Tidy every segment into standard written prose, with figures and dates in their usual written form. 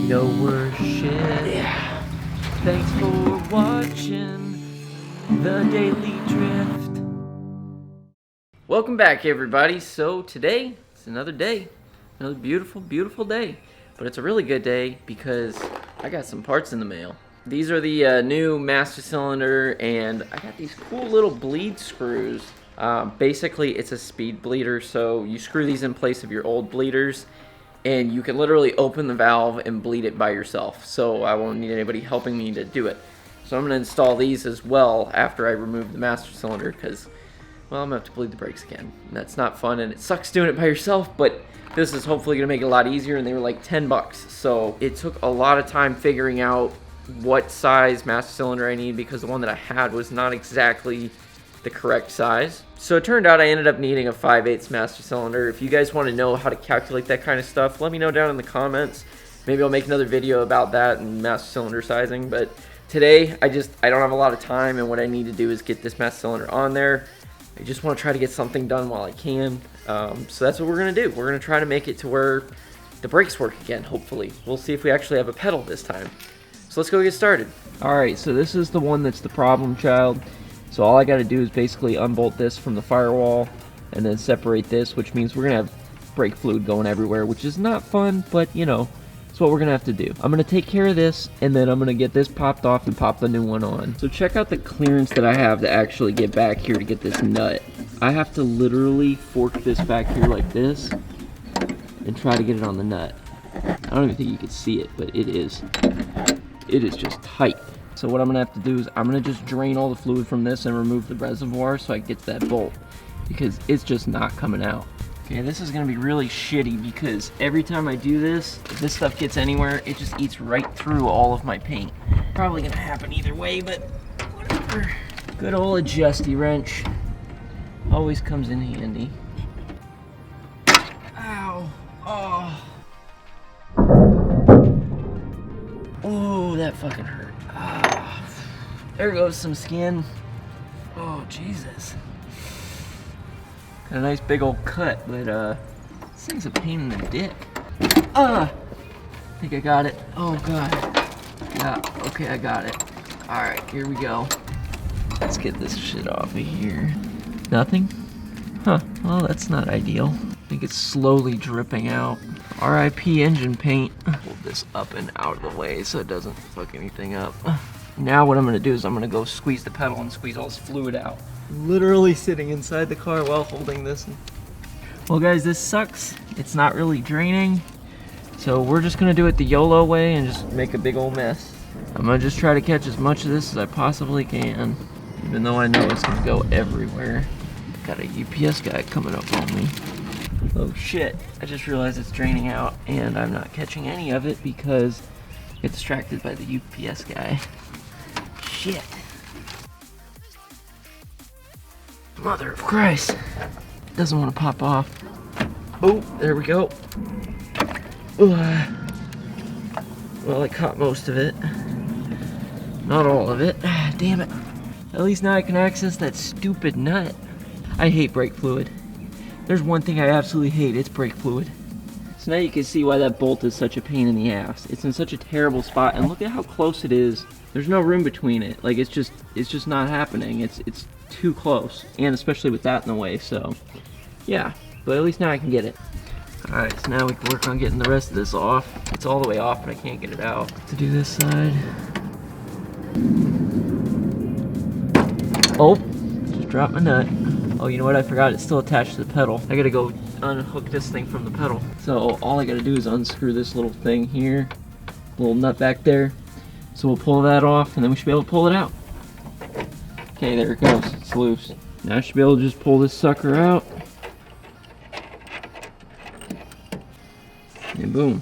No worse shit. Yeah. Thanks for watching the Daily Drift. Welcome back, everybody. So today, it's another day. Another beautiful, beautiful day. But it's a really good day because I got some parts in the mail. These are the new master cylinder, and I got these cool little bleed screws. Basically, it's a speed bleeder, so you screw these in place of your old bleeders, and you can literally open the valve and bleed it by yourself. So I won't need anybody helping me to do it. So I'm going to install these as well after I remove the master cylinder, because, well, I'm going to have to bleed the brakes again. And that's not fun, and it sucks doing it by yourself, but this is hopefully going to make it a lot easier, and they were like 10 bucks. So it took a lot of time figuring out what size master cylinder I need, because the one that I had was not exactly the correct size. So it turned out I ended up needing a 5/8 master cylinder. If you guys want to know how to calculate that kind of stuff, let me know down in the comments. Maybe I'll make another video about that and master cylinder sizing. But today, I don't have a lot of time, and what I need to do is get this master cylinder on there. I just want to try to get something done while I can. So that's what we're going to do. We're going to try to make it to where the brakes work again, hopefully. We'll see if we actually have a pedal this time. So let's go get started. Alright, so this is the one that's the problem child. So all I got to do is basically unbolt this from the firewall and then separate this, which means we're going to have brake fluid going everywhere, which is not fun, but you know, it's what we're going to have to do. I'm going to take care of this, and then I'm going to get this popped off and pop the new one on. So check out the clearance that I have to actually get back here to get this nut. I have to literally fork this back here like this and try to get it on the nut. I don't even think you can see it, but it is just tight. So what I'm gonna have to do is I'm gonna just drain all the fluid from this and remove the reservoir so I get that bolt, because it's just not coming out. Okay, this is gonna be really shitty because every time I do this, if this stuff gets anywhere, it just eats right through all of my paint. Probably gonna happen either way, but whatever. Good old adjusty wrench always comes in handy. Ow. Oh. Oh, that fucking hurt. Ah, there goes some skin. Oh, Jesus. Got a nice big old cut, but this thing's a pain in the dick. I think I got it. Oh, God. Yeah, okay, I got it. Alright, here we go. Let's get this shit off of here. Nothing? Huh, well, that's not ideal. I think it's slowly dripping out. RIP engine paint. Hold this up and out of the way so it doesn't fuck anything up. Now what I'm gonna do is I'm gonna go squeeze the pedal and squeeze all this fluid out. Literally sitting inside the car while holding this. Well guys, this sucks. It's not really draining. So we're just gonna do it the YOLO way and just make a big old mess. I'm gonna just try to catch as much of this as I possibly can, even though I know it's gonna go everywhere. Got a UPS guy coming up on me. Oh shit, I just realized it's draining out and I'm not catching any of it because I get distracted by the UPS guy. Shit. Mother of Christ. Doesn't want to pop off. Oh, there we go. Well, I caught most of it. Not all of it. Damn it. At least now I can access that stupid nut. I hate brake fluid. There's one thing I absolutely hate, it's brake fluid. So now you can see why that bolt is such a pain in the ass. It's in such a terrible spot, and look at how close it is. There's no room between it. Like, it's just not happening. It's too close, and especially with that in the way, so yeah. But at least now I can get it. Alright, so now we can work on getting the rest of this off. It's all the way off, but I can't get it out. To do this side. Oh, just dropped my nut. Oh, you know what? I forgot it's still attached to the pedal. I gotta go unhook this thing from the pedal. So all I gotta do is unscrew this little thing here, little nut back there. So we'll pull that off, and then we should be able to pull it out. Okay, there it goes. It's loose. Now I should be able to just pull this sucker out. And boom.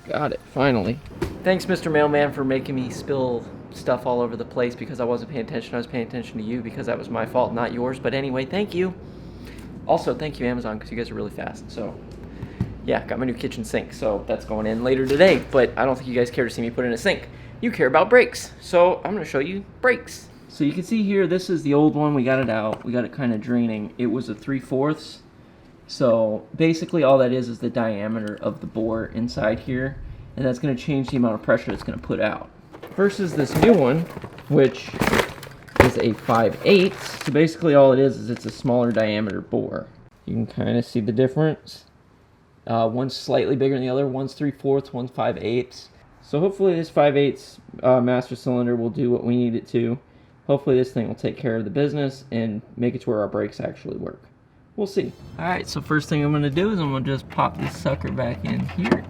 Got it, finally. Thanks, Mr. Mailman, for making me spill stuff all over the place because I wasn't paying attention. I was paying attention to you because that was my fault, not yours. But anyway, thank you. Also, thank you, Amazon, because you guys are really fast. So, yeah, got my new kitchen sink. So that's going in later today. But I don't think you guys care to see me put in a sink. You care about brakes. So I'm going to show you brakes. So you can see here, this is the old one. We got it out. We got it kind of draining. It was a 3/4. So basically all that is the diameter of the bore inside here. and that's going to change the amount of pressure it's going to put out. Versus this new one, which is a 5/8. So basically all it is it's a smaller diameter bore. You can kind of see the difference. One's slightly bigger than the other. One's 3/4, one's 5/8. So hopefully this 5/8 master cylinder will do what we need it to. Hopefully this thing will take care of the business and make it to where our brakes actually work. We'll see. Alright, so first thing I'm going to do is I'm going to just pop this sucker back in here.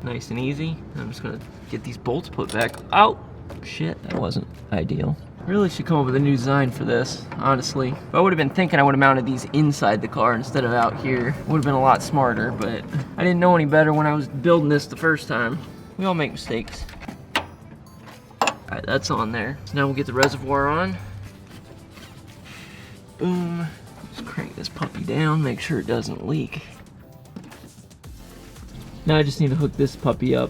Nice and easy. I'm just going to get these bolts put back out. Shit, that wasn't ideal. Really should come up with a new design for this, honestly. If I would have been thinking I would have mounted these inside the car instead of out here. It would have been a lot smarter, but I didn't know any better when I was building this the first time. We all make mistakes. Alright, that's on there. So now we'll get the reservoir on. Boom. Just crank this puppy down, make sure it doesn't leak. Now I just need to hook this puppy up.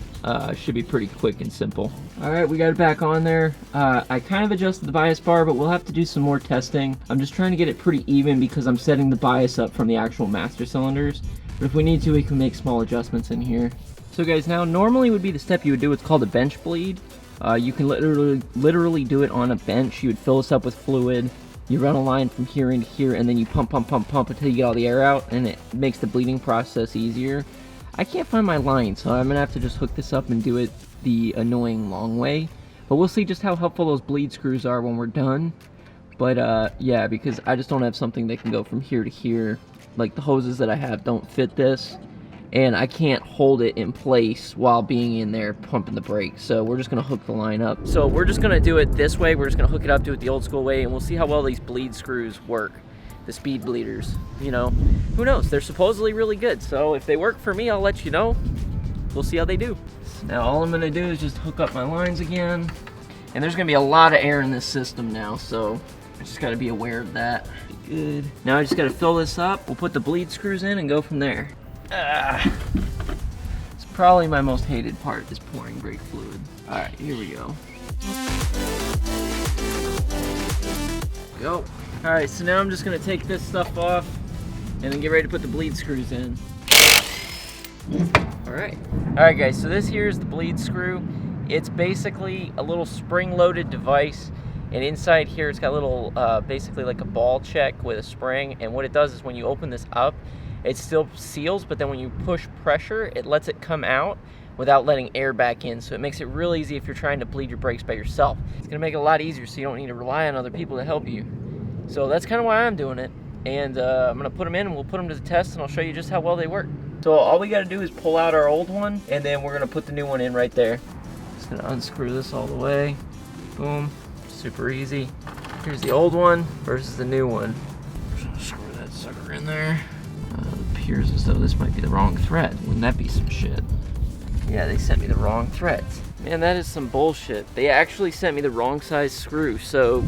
Should be pretty quick and simple. Alright, we got it back on there. I kind of adjusted the bias bar, but we'll have to do some more testing. I'm just trying to get it pretty even because I'm setting the bias up from the actual master cylinders. But if we need to, we can make small adjustments in here. So guys, now normally would be the step you would do. It's called a bench bleed. You can literally do it on a bench. You would fill this up with fluid. You run a line from here into here, and then you pump until you get all the air out, and it makes the bleeding process easier. I can't find my line, so I'm gonna have to just hook this up and do it the annoying long way. But we'll see just how helpful those bleed screws are when we're done. But yeah, because I just don't have something that can go from here to here. Like the hoses that I have don't fit this, and I can't hold it in place while being in there pumping the brakes. So we're just gonna hook the line up. So we're just gonna do it this way. We're just gonna hook it up, do it the old school way, and we'll see how well these bleed screws work. The speed bleeders, you know, who knows? They're supposedly really good, so if they work for me, I'll let you know. We'll see how they do. So now all I'm gonna do is just hook up my lines again, and there's gonna be a lot of air in this system now, so I just gotta be aware of that. Good. Now I just gotta fill this up. We'll put the bleed screws in and go from there. It's probably my most hated part, is pouring brake fluid. All right, here we go. Go. All right, so now I'm just gonna take this stuff off and then get ready to put the bleed screws in. All right guys, so this here is the bleed screw. It's basically a little spring-loaded device, and inside here it's got a little, basically like a ball check with a spring, and what it does is when you open this up, it still seals, but then when you push pressure, it lets it come out without letting air back in, so it makes it real easy if you're trying to bleed your brakes by yourself. It's gonna make it a lot easier so you don't need to rely on other people to help you. So that's kind of why I'm doing it, and I'm going to put them in and we'll put them to the test, and I'll show you just how well they work. So all we got to do is pull out our old one, and then we're going to put the new one in right there. Just going to unscrew this all the way. Boom. Super easy. Here's the old one versus the new one. Just going to screw that sucker in there. It appears as though this might be the wrong thread. Wouldn't that be some shit? Yeah, they sent me the wrong threads. Man, that is some bullshit. They actually sent me the wrong size screw, so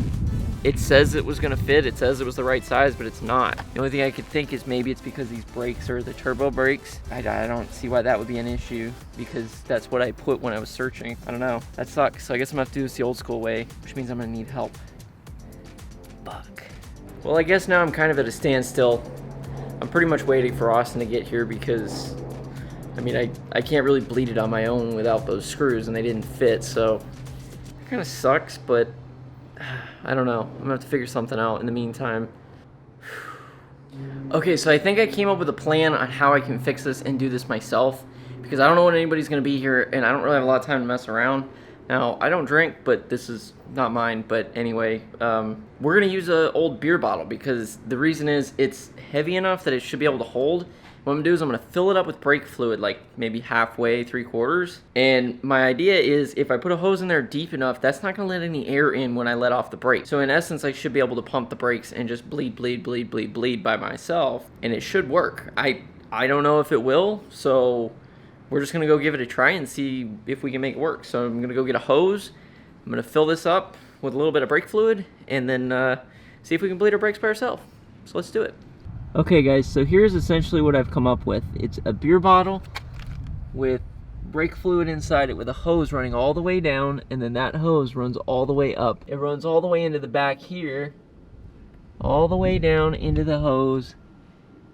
it says it was gonna fit, it says it was the right size, but it's not. The only thing I could think is maybe it's because these brakes are the turbo brakes. I don't see why that would be an issue, because that's what I put when I was searching. I don't know, that sucks. So I guess I'm gonna have to do this the old school way, which means I'm gonna need help. Fuck. Well, I guess now I'm kind of at a standstill. I'm pretty much waiting for Austin to get here because, I mean, I can't really bleed it on my own without those screws, and they didn't fit, so it kind of sucks, but I don't know. I'm gonna have to figure something out in the meantime. Okay, so I think I came up with a plan on how I can fix this and do this myself, because I don't know when anybody's gonna be here, and I don't really have a lot of time to mess around. Now, I don't drink, but this is not mine, but anyway, we're gonna use an old beer bottle, because the reason is it's heavy enough that it should be able to hold. What I'm gonna do is I'm gonna fill it up with brake fluid, like maybe halfway, 3/4. And my idea is if I put a hose in there deep enough, that's not gonna let any air in when I let off the brake. So in essence, I should be able to pump the brakes and just bleed by myself, and it should work. I don't know if it will, so we're just gonna go give it a try and see if we can make it work. So I'm gonna go get a hose, I'm gonna fill this up with a little bit of brake fluid, and then see if we can bleed our brakes by ourselves. So let's do it. Okay guys, so here's essentially what I've come up with. It's a beer bottle with brake fluid inside it with a hose running all the way down, and then that hose runs all the way up. It runs all the way into the back here, all the way down into the hose,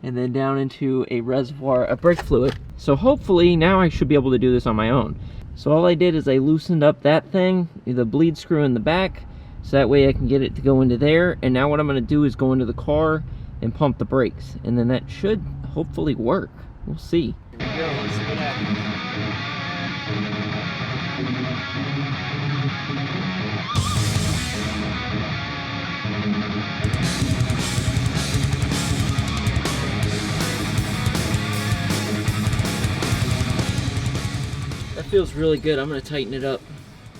and then down into a reservoir of brake fluid. So hopefully now I should be able to do this on my own. So all I did is I loosened up that thing, the bleed screw in the back, so that way I can get it to go into there. And now what I'm going to do is go into the car and pump the brakes, and then that should hopefully work. We'll see. Here we go. Let's see what happens. That feels really good. I'm going to tighten it up.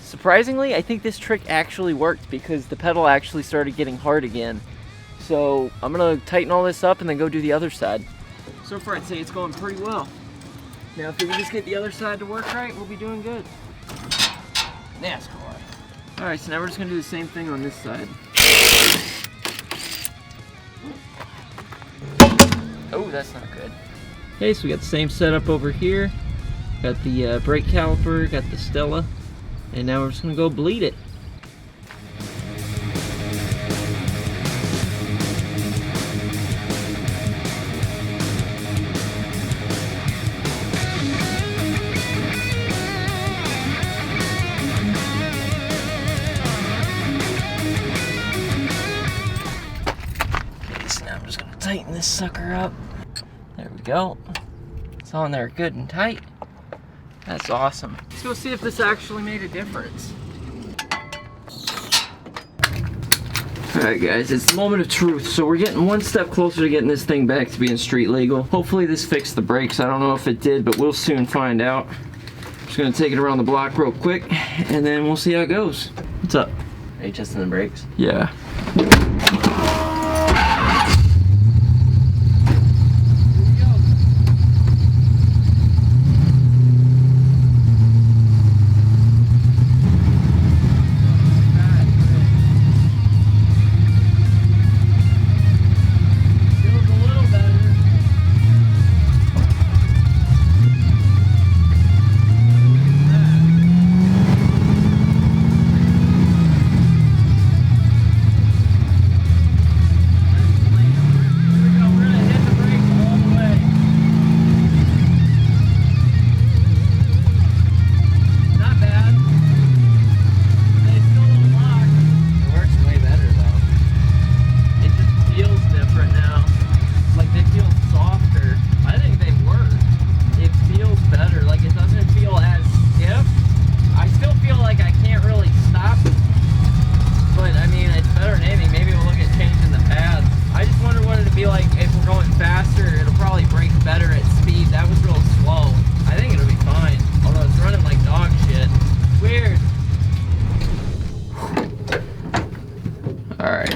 Surprisingly, I think this trick actually worked because the pedal actually started getting hard again. So I'm going to tighten all this up and then go do the other side. So far I'd say it's going pretty well. Now if we can just get the other side to work right, we'll be doing good. NASCAR. Alright, so now we're just going to do the same thing on this side. Oh, that's not good. Okay, so we got the same setup over here. Got the brake caliper, got the Stella, and now we're just going to go bleed it. Now I'm just going to tighten this sucker up. There we go. It's on there good and tight. That's awesome. Let's go see if this actually made a difference. Alright guys, it's the moment of truth. So we're getting one step closer to getting this thing back to being street legal. Hopefully this fixed the brakes. I don't know if it did, but we'll soon find out. Just going to take it around the block real quick, and then we'll see how it goes. What's up? Are you testing the brakes? Yeah.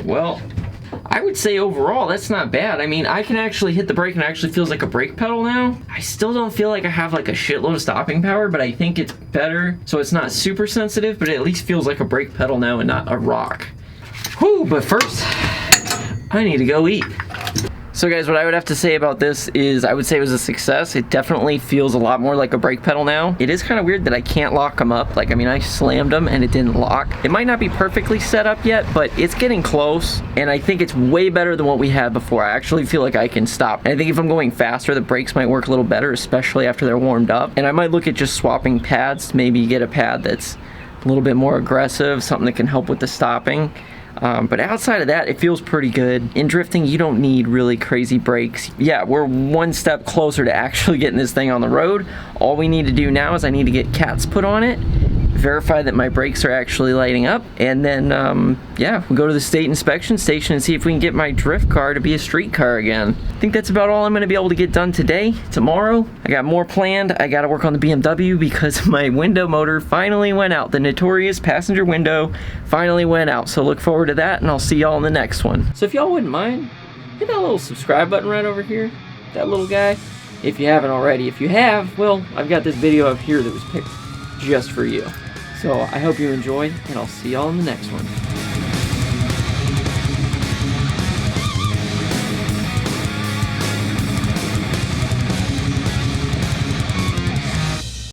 Well, I would say overall that's not bad. I mean, I can actually hit the brake and it actually feels like a brake pedal now. I still don't feel like I have like a shitload of stopping power, but I think it's better. So it's not super sensitive, but it at least feels like a brake pedal now and not a rock. Whew, but first, I need to go eat. So guys, what I would have to say about this is I would say it was a success. It definitely feels a lot more like a brake pedal now. It is kind of weird that I can't lock them up. Like, I mean, I slammed them and it didn't lock. It might not be perfectly set up yet, but it's getting close. And I think it's way better than what we had before. I actually feel like I can stop. And I think if I'm going faster, the brakes might work a little better, especially after they're warmed up. And I might look at just swapping pads, maybe get a pad that's a little bit more aggressive, something that can help with the stopping. But outside of that, it feels pretty good. In drifting, you don't need really crazy brakes. Yeah, we're one step closer to actually getting this thing on the road. All we need to do now is I need to get cats put on it, verify that my brakes are actually lighting up, and then, yeah, we'll go to the state inspection station and see if we can get my drift car to be a street car again. I think that's about all I'm going to be able to get done today. Tomorrow, I got more planned. I got to work on the BMW because my window motor finally went out. The notorious passenger window finally went out. So look forward to that, and I'll see y'all in the next one. So if y'all wouldn't mind, hit that little subscribe button right over here, that little guy, if you haven't already. If you have, well, I've got this video up here that was picked just for you. So I hope you enjoyed, and I'll see y'all in the next one.